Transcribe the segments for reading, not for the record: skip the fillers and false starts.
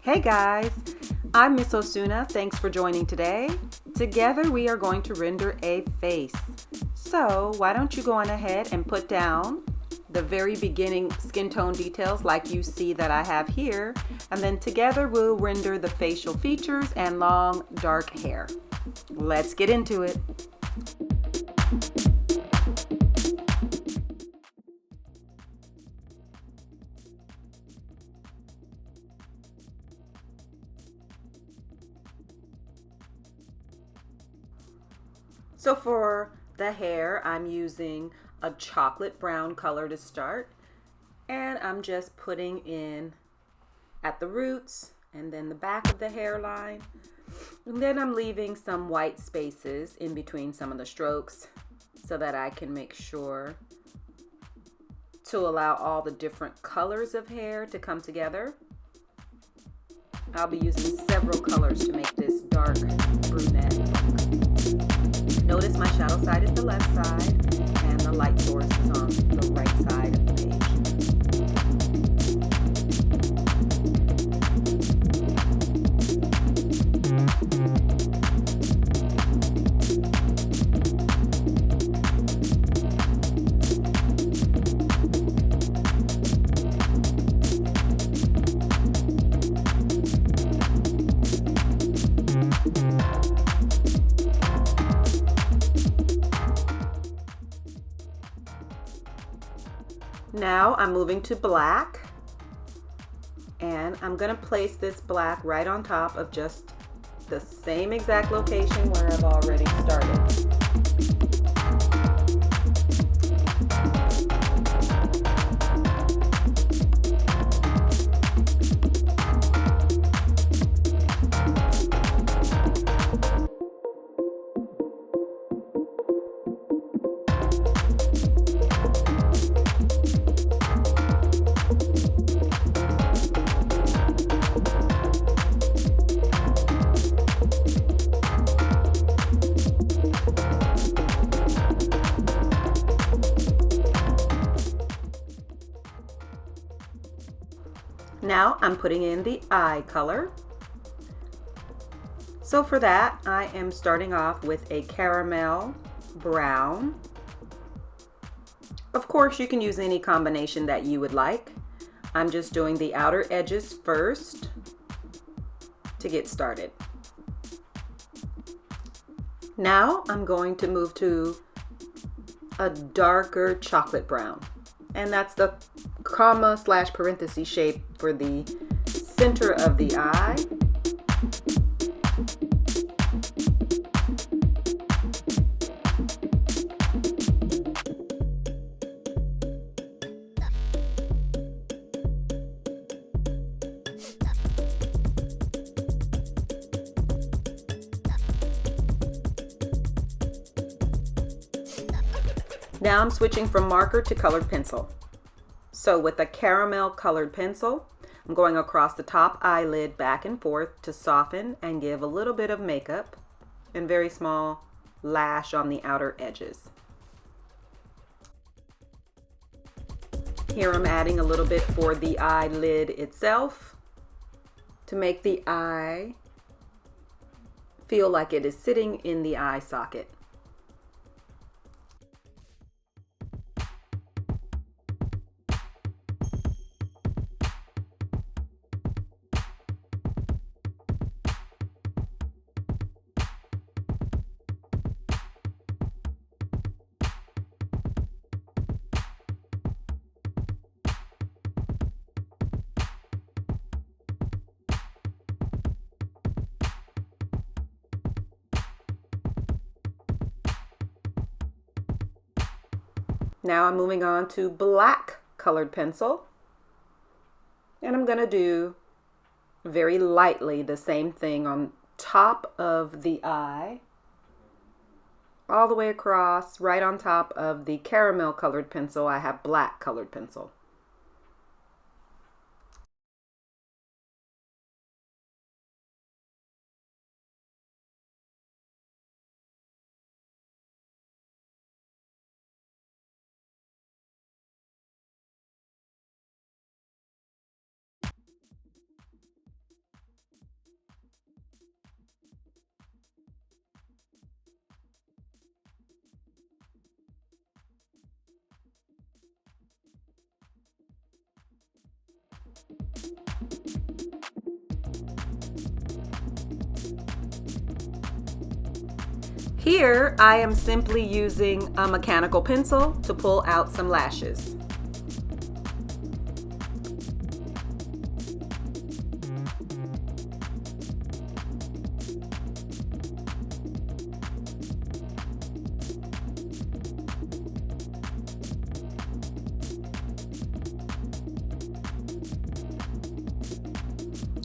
Hey guys, I'm Miss Osuna. Thanks for joining today. Together we are going to render a face. So why don't you go on ahead and put down the very beginning skin tone details like you see that I have here, and then together we'll render the facial features and long dark hair. Let's get into it. So for the hair, I'm using a chocolate brown color to start, and I'm just putting in at the roots and then the back of the hairline. And then I'm leaving some white spaces in between some of the strokes so that I can make sure to allow all the different colors of hair to come together. I'll be using several colors to make this dark brunette look. Notice my shadow side is the left side and the light source is on the right side of the page. Now I'm moving to black, and I'm going to place this black right on top of just the same exact location where I've already started. Now I'm putting in the eye color. So for that, I am starting off with a caramel brown. Of course, you can use any combination that you would like. I'm just doing the outer edges first to get started. Now I'm going to move to a darker chocolate brown, and that's the comma / parenthesis shape for the center of the eye. Now I'm switching from marker to colored pencil. So with a caramel colored pencil, I'm going across the top eyelid back and forth to soften and give a little bit of makeup and very small lash on the outer edges. Here I'm adding a little bit for the eyelid itself to make the eye feel like it is sitting in the eye socket. Now I'm moving on to black colored pencil, and I'm going to do very lightly the same thing on top of the eye, all the way across. Right on top of the caramel colored pencil, I have black colored pencil. Here, I am simply using a mechanical pencil to pull out some lashes.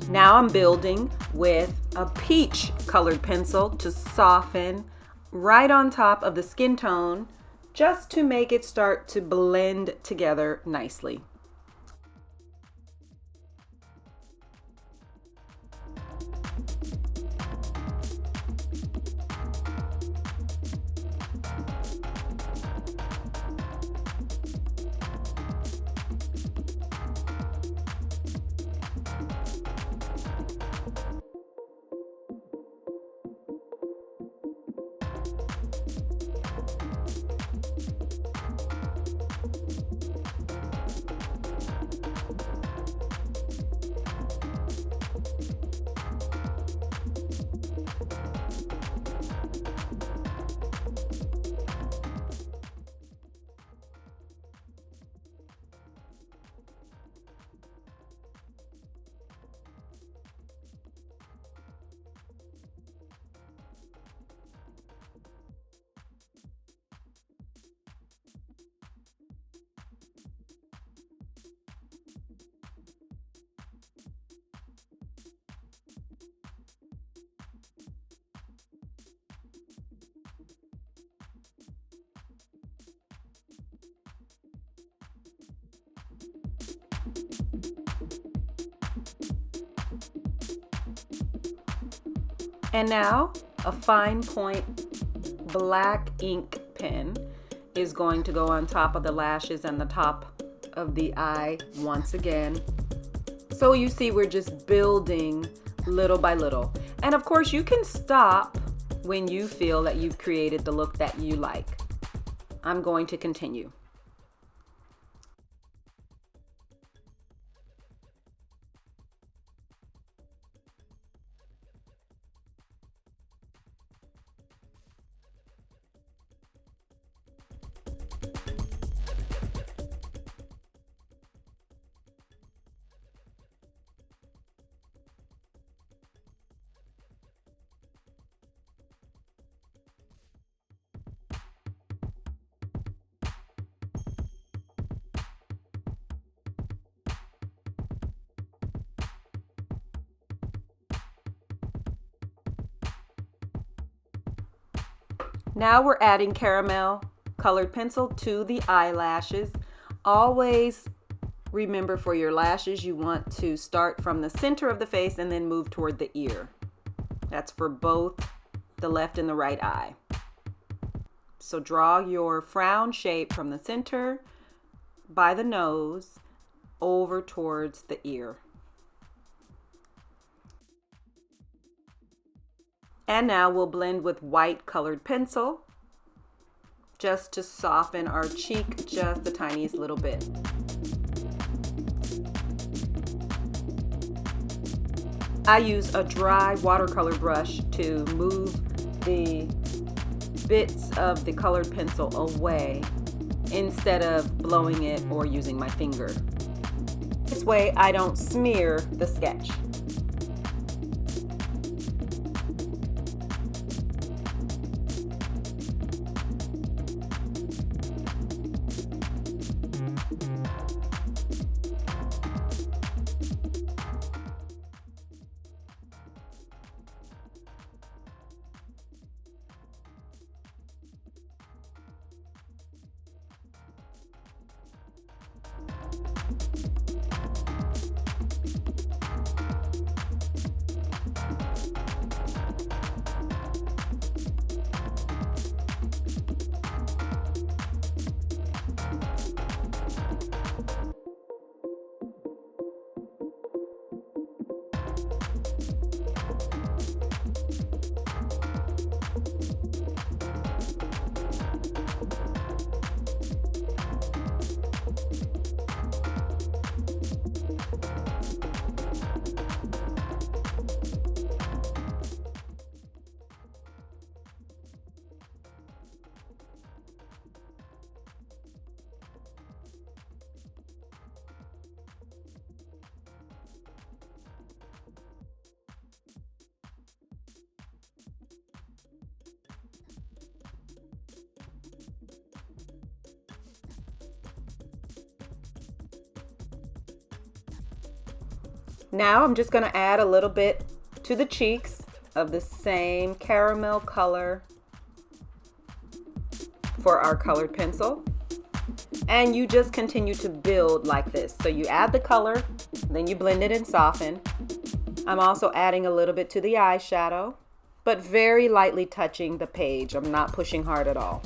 Now I'm building with a peach colored pencil to soften right on top of the skin tone, just to make it start to blend together nicely. And now a fine point black ink pen is going to go on top of the lashes and the top of the eye once again. So you see, we're just building little by little. And of course, you can stop when you feel that you've created the look that you like. I'm going to continue. Now we're adding caramel colored pencil to the eyelashes. Always remember, for your lashes, you want to start from the center of the face and then move toward the ear. That's for both the left and the right eye. So draw your frown shape from the center by the nose over towards the ear. And now we'll blend with white colored pencil just to soften our cheek just the tiniest little bit. I use a dry watercolor brush to move the bits of the colored pencil away instead of blowing it or using my finger. This way I don't smear the sketch. Now I'm just going to add a little bit to the cheeks of the same caramel color for our colored pencil. And you just continue to build like this. So you add the color, then you blend it and soften. I'm also adding a little bit to the eyeshadow, but very lightly touching the page. I'm not pushing hard at all.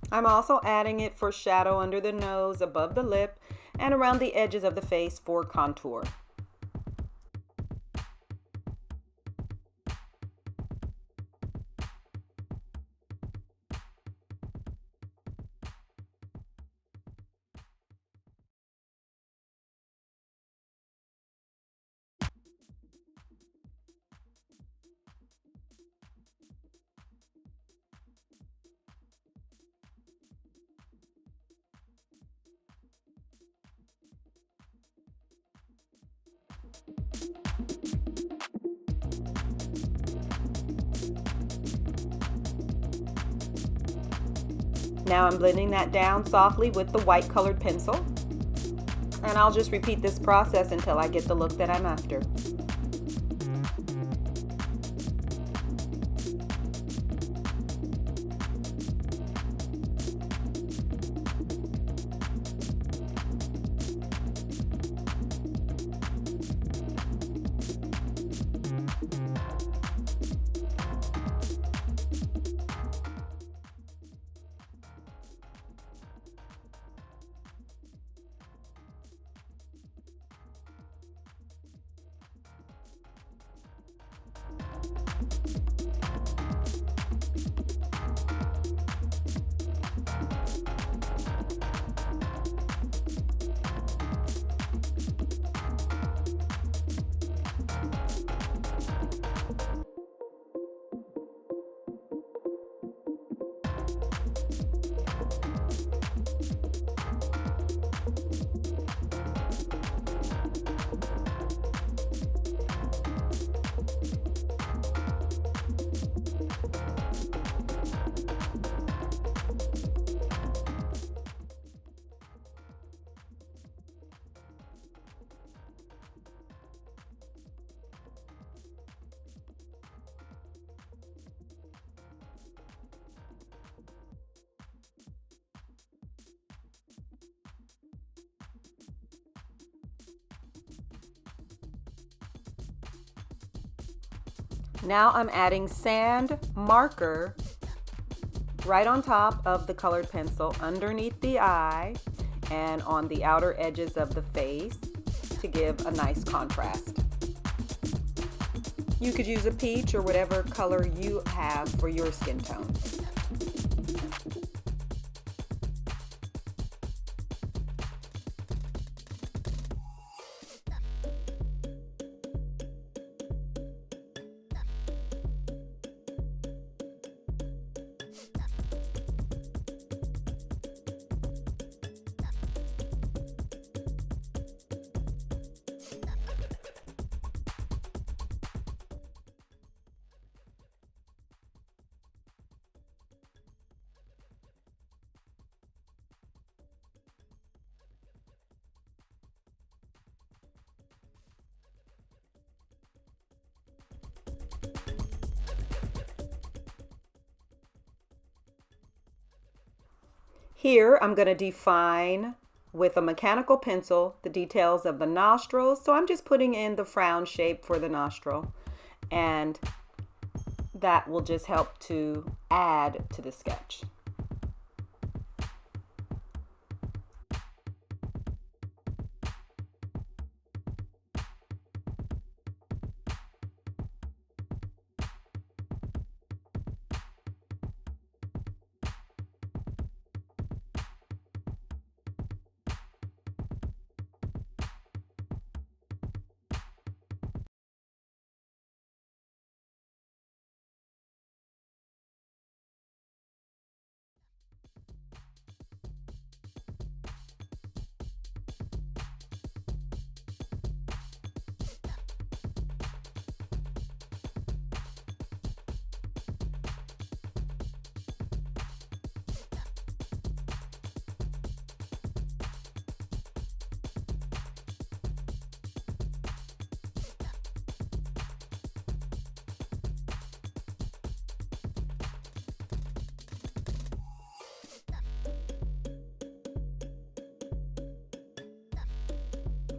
I'm also adding it for shadow under the nose, above the lip, and around the edges of the face for contour. Now I'm blending that down softly with the white colored pencil. And I'll just repeat this process until I get the look that I'm after. Now I'm adding sand marker right on top of the colored pencil, underneath the eye, and on the outer edges of the face to give a nice contrast. You could use a peach or whatever color you have for your skin tone. Here, I'm going to define with a mechanical pencil the details of the nostrils. So I'm just putting in the frown shape for the nostril, and that will just help to add to the sketch.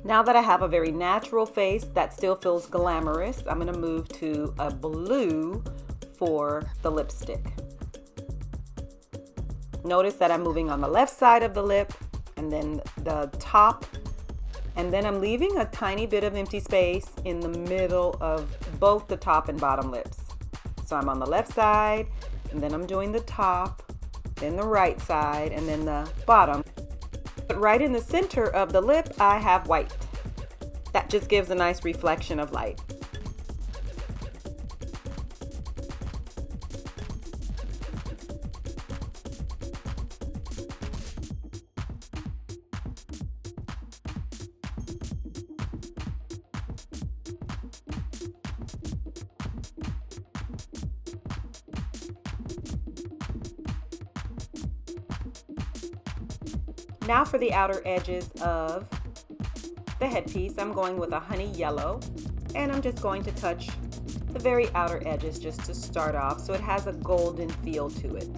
Now that I have a very natural face that still feels glamorous, I'm going to move to a blue for the lipstick. Notice that I'm moving on the left side of the lip and then the top, and then I'm leaving a tiny bit of empty space in the middle of both the top and bottom lips. So I'm on the left side, and then I'm doing the top, then the right side, and then the bottom. But right in the center of the lip, I have white. That just gives a nice reflection of light. Now for the outer edges of the headpiece, I'm going with a honey yellow, and I'm just going to touch the very outer edges just to start off so it has a golden feel to it.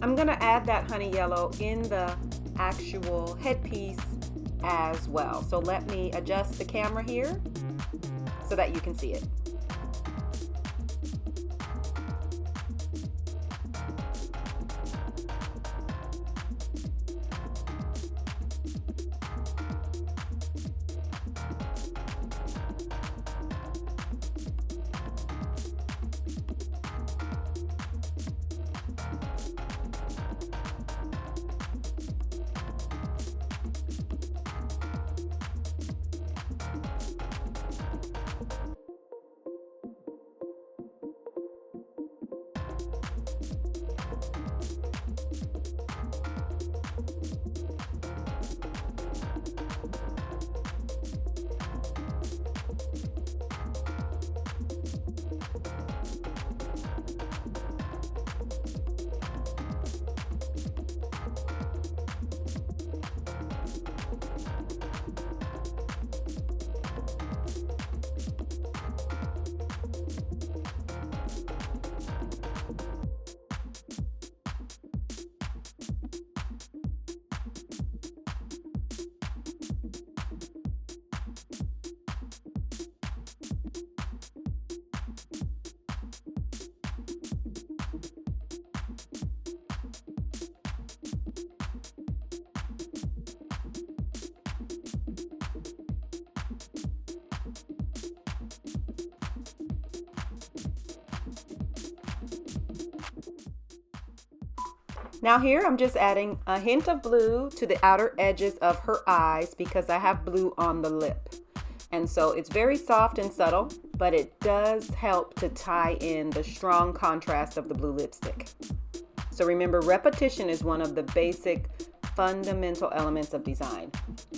I'm going to add that honey yellow in the actual headpiece as well. So let me adjust the camera here so that you can see it. Now here I'm just adding a hint of blue to the outer edges of her eyes because I have blue on the lip. And so it's very soft and subtle, but it does help to tie in the strong contrast of the blue lipstick. So remember, repetition is one of the basic fundamental elements of design.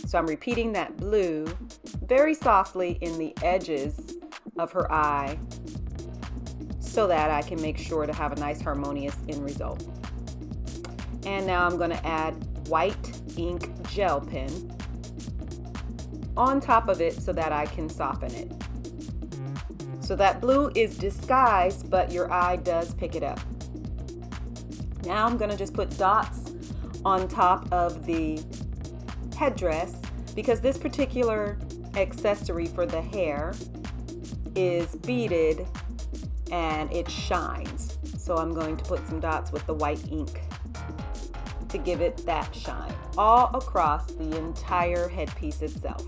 So I'm repeating that blue very softly in the edges of her eye so that I can make sure to have a nice harmonious end result. And now I'm going to add white ink gel pen on top of it so that I can soften it. So that blue is disguised, but your eye does pick it up. Now I'm going to just put dots on top of the headdress because this particular accessory for the hair is beaded and it shines. So I'm going to put some dots with the white ink to give it that shine all across the entire headpiece itself.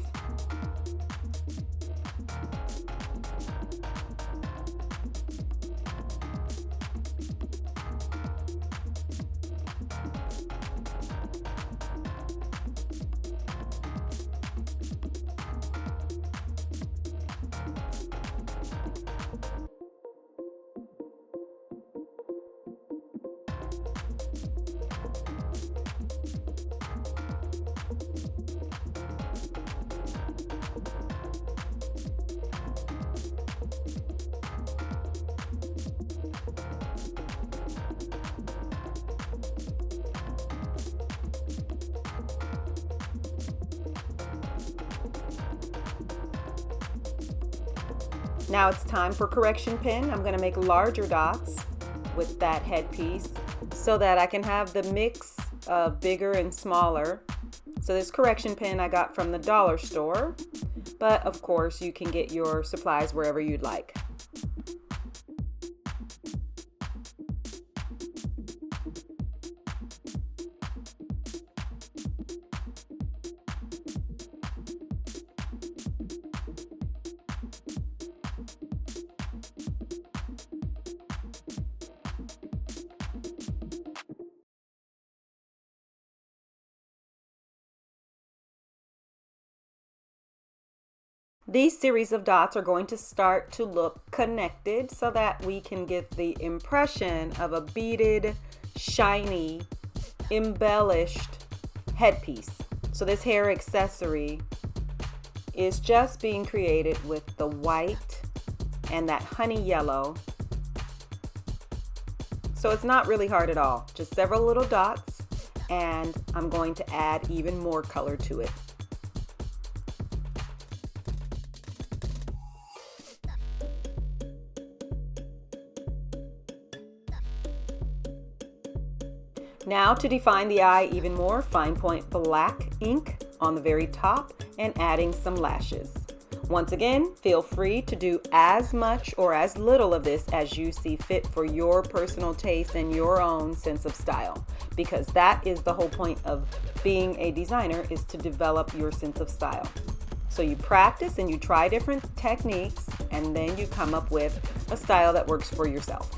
Now it's time for correction pin. I'm going to make larger dots with that headpiece so that I can have the mix of bigger and smaller. So this correction pin I got from the dollar store, but of course you can get your supplies wherever you'd like. These series of dots are going to start to look connected so that we can get the impression of a beaded, shiny, embellished headpiece. So this hair accessory is just being created with the white and that honey yellow. So it's not really hard at all, just several little dots, and I'm going to add even more color to it. Now to define the eye even more, fine point black ink on the very top and adding some lashes. Once again, feel free to do as much or as little of this as you see fit for your personal taste and your own sense of style, because that is the whole point of being a designer, is to develop your sense of style. So you practice and you try different techniques, and then you come up with a style that works for yourself.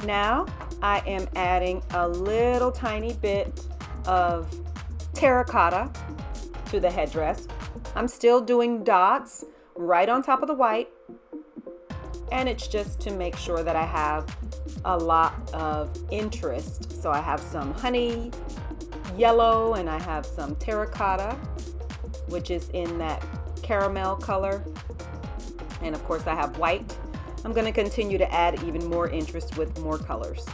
Now I am adding a little tiny bit of terracotta to the headdress. I'm still doing dots right on top of the white, and it's just to make sure that I have a lot of interest. So I have some honey yellow and I have some terracotta, which is in that caramel color, and of course I have white. I'm going to continue to add even more interest with more colors.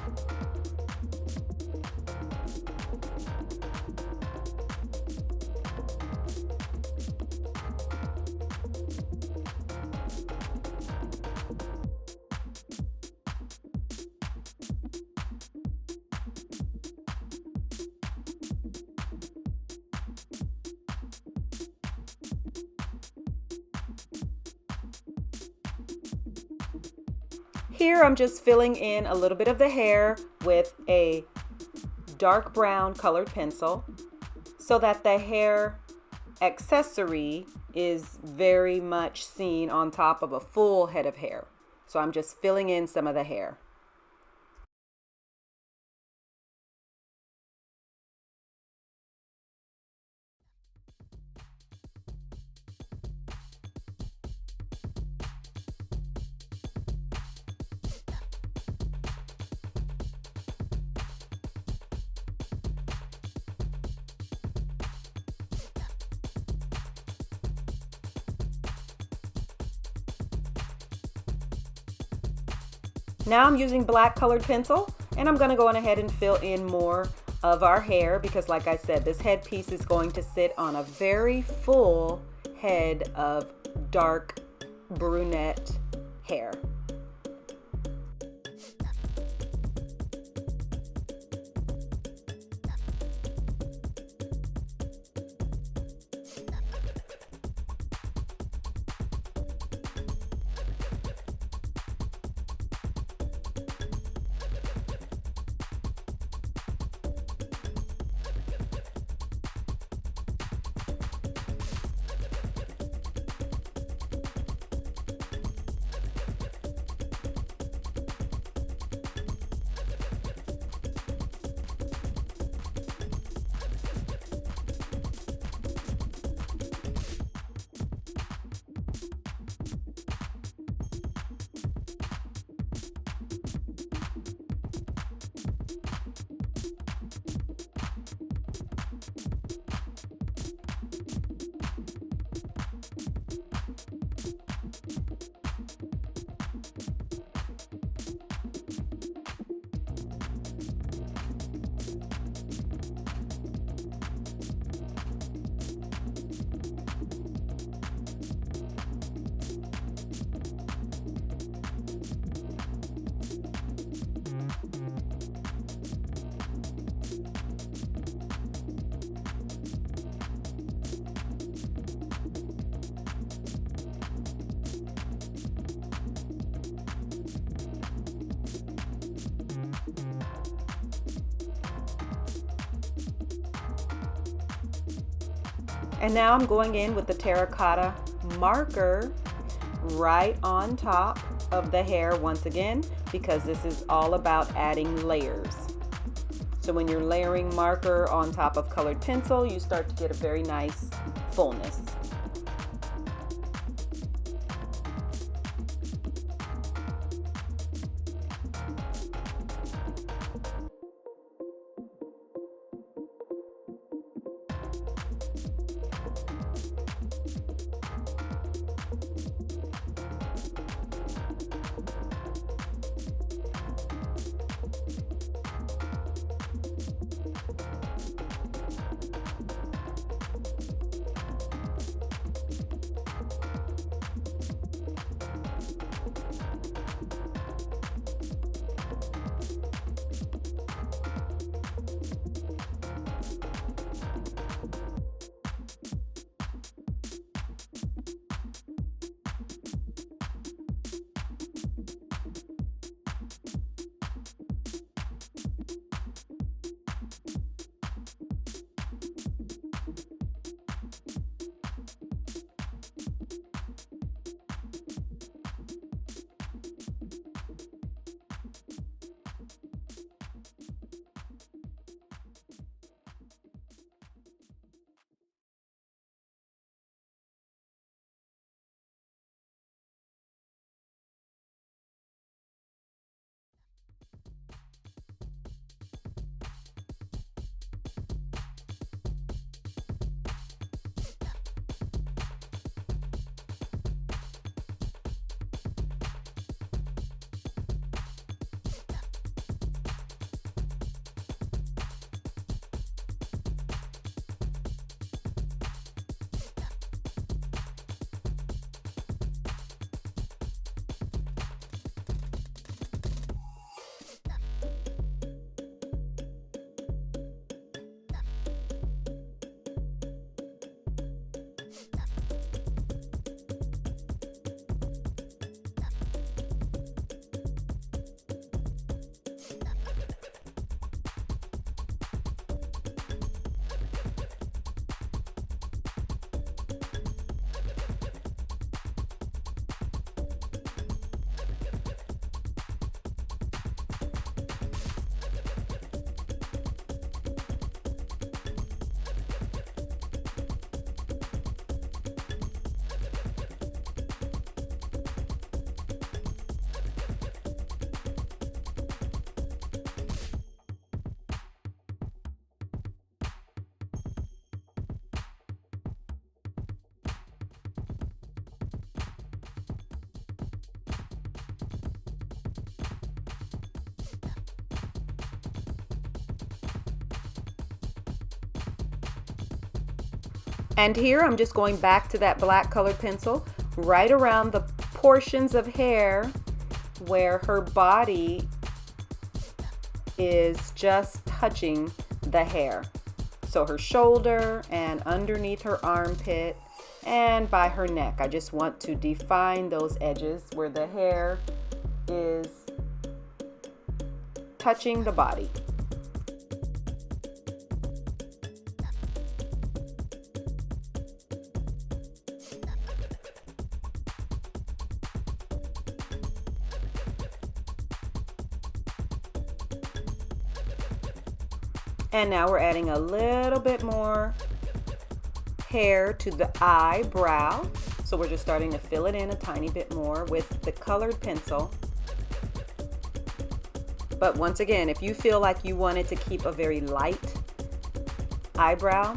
Here I'm just filling in a little bit of the hair with a dark brown colored pencil so that the hair accessory is very much seen on top of a full head of hair. So I'm just filling in some of the hair. Now I'm using black colored pencil, and I'm going to go on ahead and fill in more of our hair because, like I said, this headpiece is going to sit on a very full head of dark brunette hair. And now I'm going in with the terracotta marker right on top of the hair once again, because this is all about adding layers. So when you're layering marker on top of colored pencil, you start to get a very nice fullness. And here I'm just going back to that black colored pencil right around the portions of hair where her body is just touching the hair. So her shoulder and underneath her armpit and by her neck. I just want to define those edges where the hair is touching the body. And now we're adding a little bit more hair to the eyebrow. So we're just starting to fill it in a tiny bit more with the colored pencil. But once again, if you feel like you wanted to keep a very light eyebrow,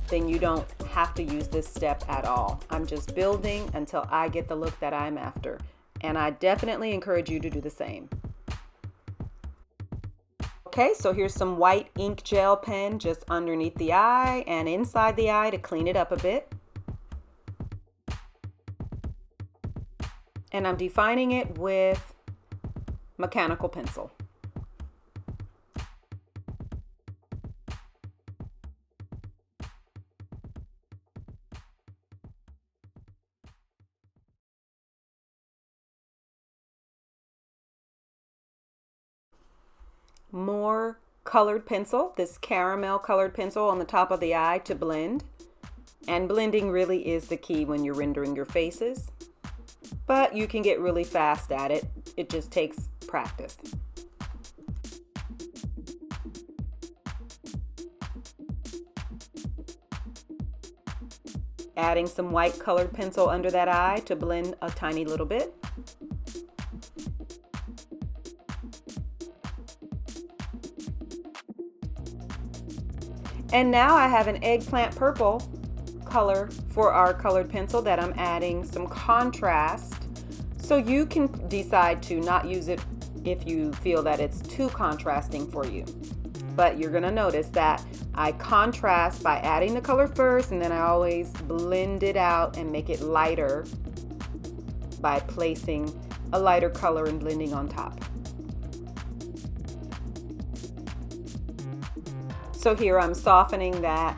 then you don't have to use this step at all. I'm just building until I get the look that I'm after. And I definitely encourage you to do the same. Okay, so here's some white ink gel pen just underneath the eye and inside the eye to clean it up a bit. And I'm defining it with mechanical pencil. More colored pencil, this caramel colored pencil on the top of the eye to blend. And blending really is the key when you're rendering your faces, but you can get really fast at it. It just takes practice. Adding some white colored pencil under that eye to blend a tiny little bit. And now I have an eggplant purple color for our colored pencil that I'm adding some contrast. So you can decide to not use it if you feel that it's too contrasting for you. But you're gonna notice that I contrast by adding the color first, and then I always blend it out and make it lighter by placing a lighter color and blending on top. So here I'm softening that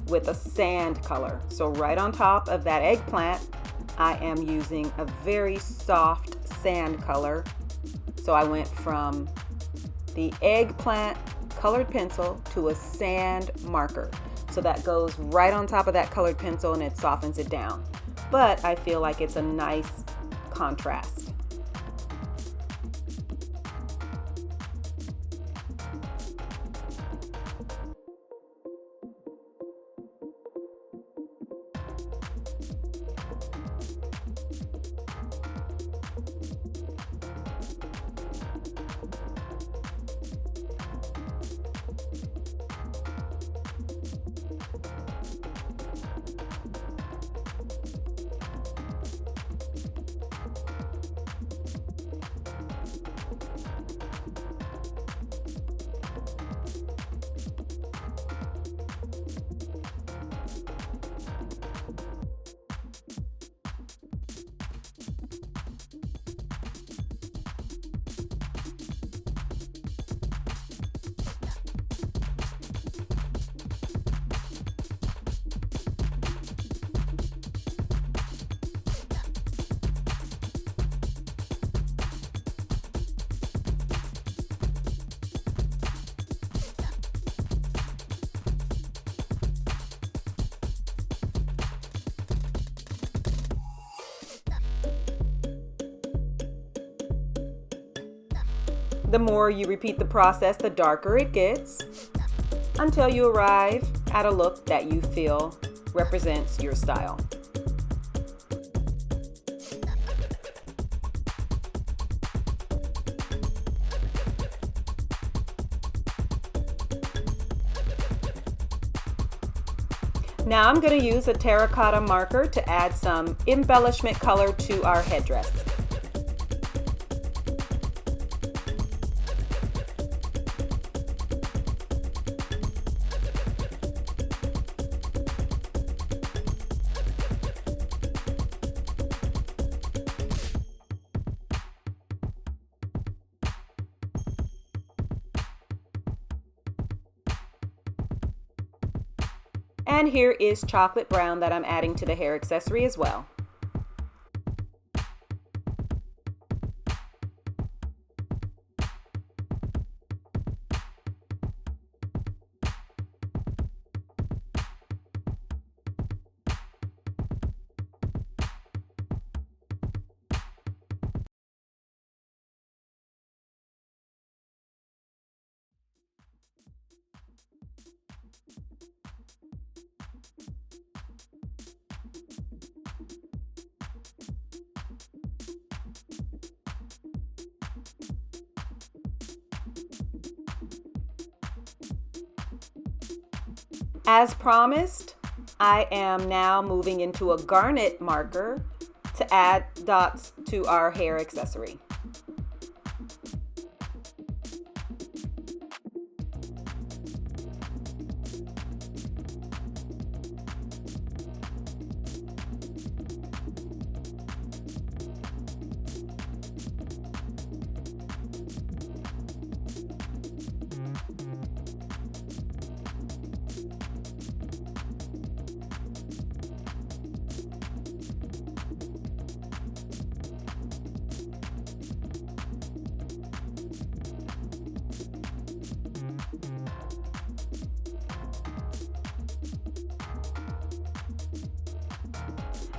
with a sand color. So right on top of that eggplant, I am using a very soft sand color. So I went from the eggplant colored pencil to a sand marker. So that goes right on top of that colored pencil and it softens it down. But I feel like it's a nice contrast. The more you repeat the process, the darker it gets, until you arrive at a look that you feel represents your style. Now I'm going to use a terracotta marker to add some embellishment color to our headdress. And here is chocolate brown that I'm adding to the hair accessory as well. As promised, I am now moving into a garnet marker to add dots to our hair accessory.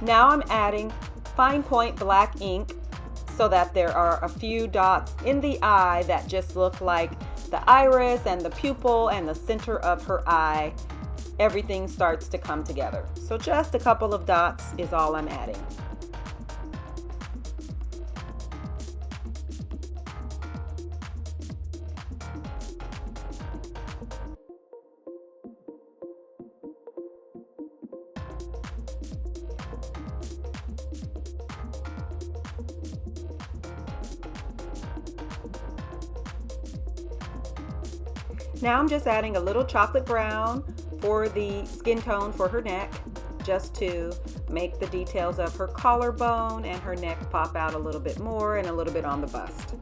Now I'm adding fine point black ink so that there are a few dots in the eye that just look like the iris and the pupil and the center of her eye. Everything starts to come together. So just a couple of dots is all I'm adding. Now I'm just adding a little chocolate brown for the skin tone for her neck, just to make the details of her collarbone and her neck pop out a little bit more and a little bit on the bust.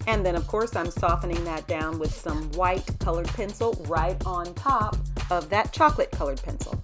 And then of course I'm softening that down with some white colored pencil right on top of that chocolate colored pencil.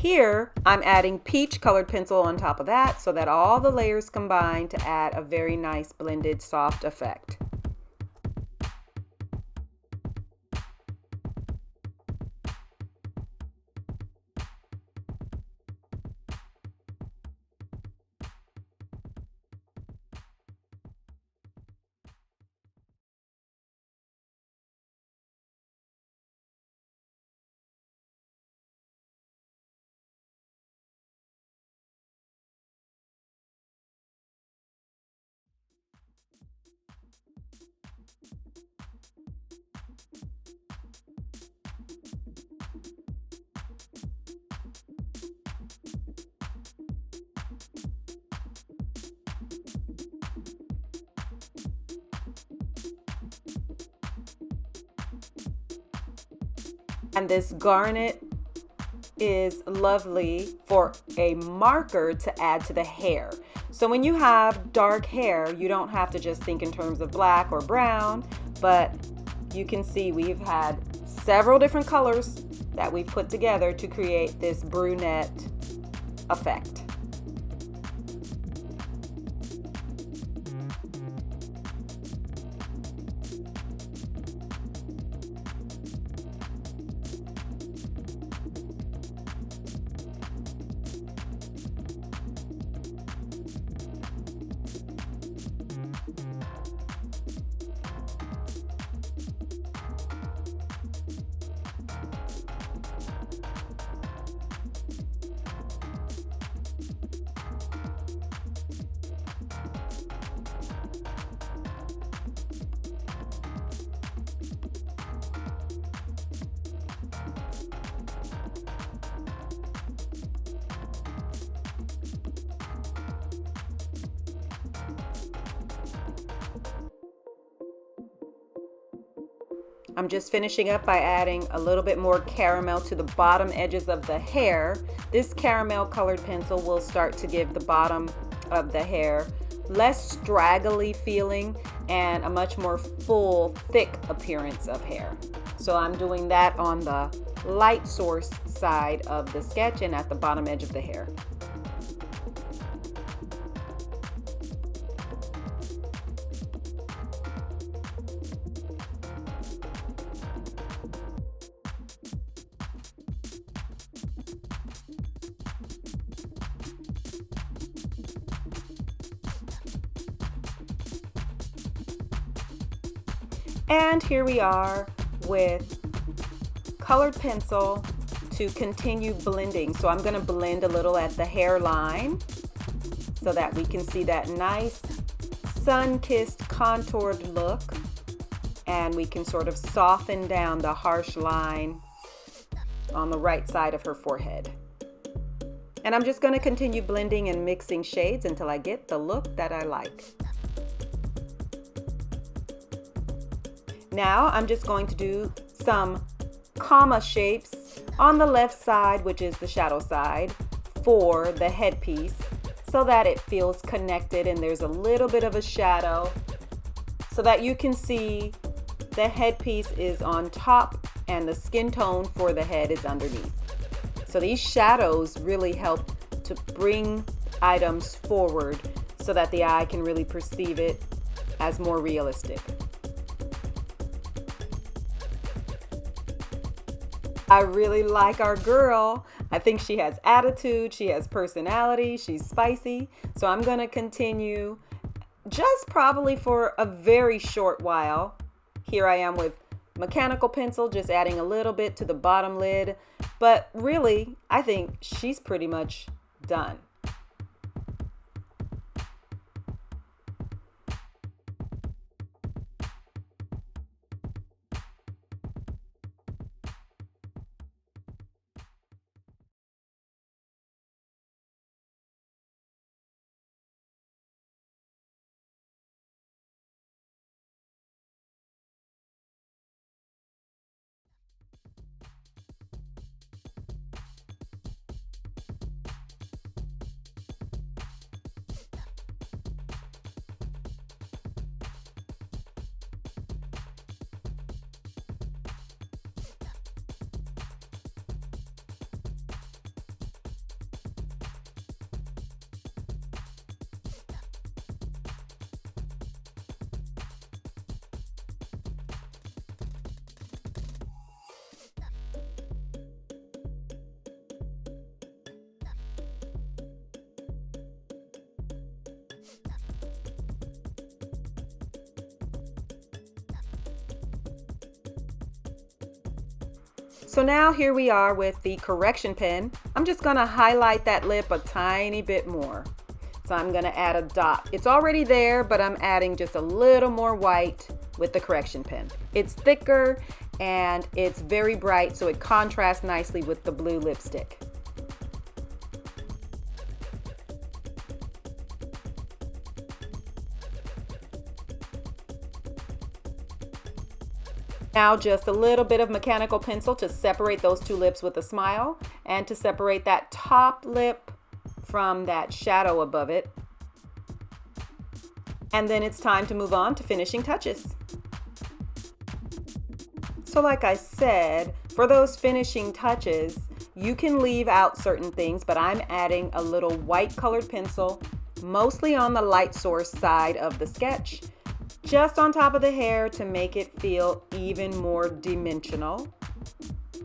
Here, I'm adding peach colored pencil on top of that so that all the layers combine to add a very nice blended soft effect. And this garnet is lovely for a marker to add to the hair. So when you have dark hair, you don't have to just think in terms of black or brown, but you can see we've had several different colors that we've put together to create this brunette effect. I'm just finishing up by adding a little bit more caramel to the bottom edges of the hair. This caramel colored pencil will start to give the bottom of the hair less straggly feeling and a much more full, thick appearance of hair. So I'm doing that on the light source side of the sketch and at the bottom edge of the hair. And here we are with colored pencil to continue blending. So I'm going to blend a little at the hairline so that we can see that nice sun-kissed contoured look, and we can sort of soften down the harsh line on the right side of her forehead. And I'm just going to continue blending and mixing shades until I get the look that I like. Now I'm just going to do some comma shapes on the left side, which is the shadow side, for the headpiece so that it feels connected and there's a little bit of a shadow so that you can see the headpiece is on top and the skin tone for the head is underneath. So these shadows really help to bring items forward so that the eye can really perceive it as more realistic. I really like our girl. I think she has attitude, she has personality, she's spicy. So I'm gonna continue just probably for a very short while. Here I am with mechanical pencil, just adding a little bit to the bottom lid. But really, I think she's pretty much done. So now here we are with the correction pen. I'm just gonna highlight that lip a tiny bit more. So I'm gonna add a dot. It's already there, but I'm adding just a little more white with the correction pen. It's thicker and it's very bright, so it contrasts nicely with the blue lipstick. Now just a little bit of mechanical pencil to separate those two lips with a smile and to separate that top lip from that shadow above it. And then it's time to move on to finishing touches. So like I said, for those finishing touches, you can leave out certain things, but I'm adding a little white colored pencil, mostly on the light source side of the sketch, just on top of the hair to make it feel even more dimensional.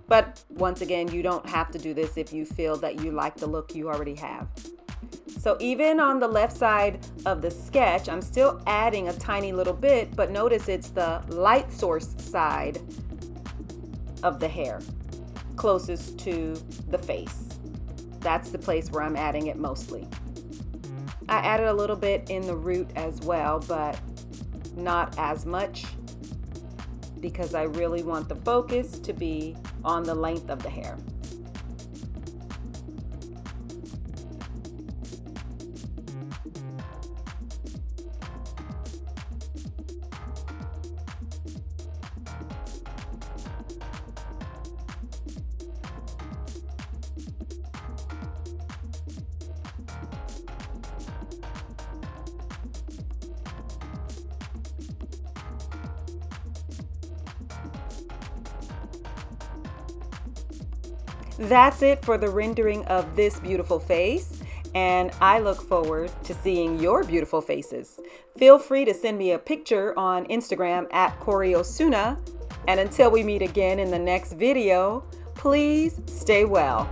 But once again, you don't have to do this if you feel that you like the look you already have. So even on the left side of the sketch, I'm still adding a tiny little bit, but notice it's the light source side of the hair, closest to the face. That's the place where I'm adding it mostly. I added a little bit in the root as well, but not as much because I really want the focus to be on the length of the hair. That's it for the rendering of this beautiful face, and I look forward to seeing your beautiful faces. Feel free to send me a picture on Instagram at Koriosuna, and until we meet again in the next video, please stay well.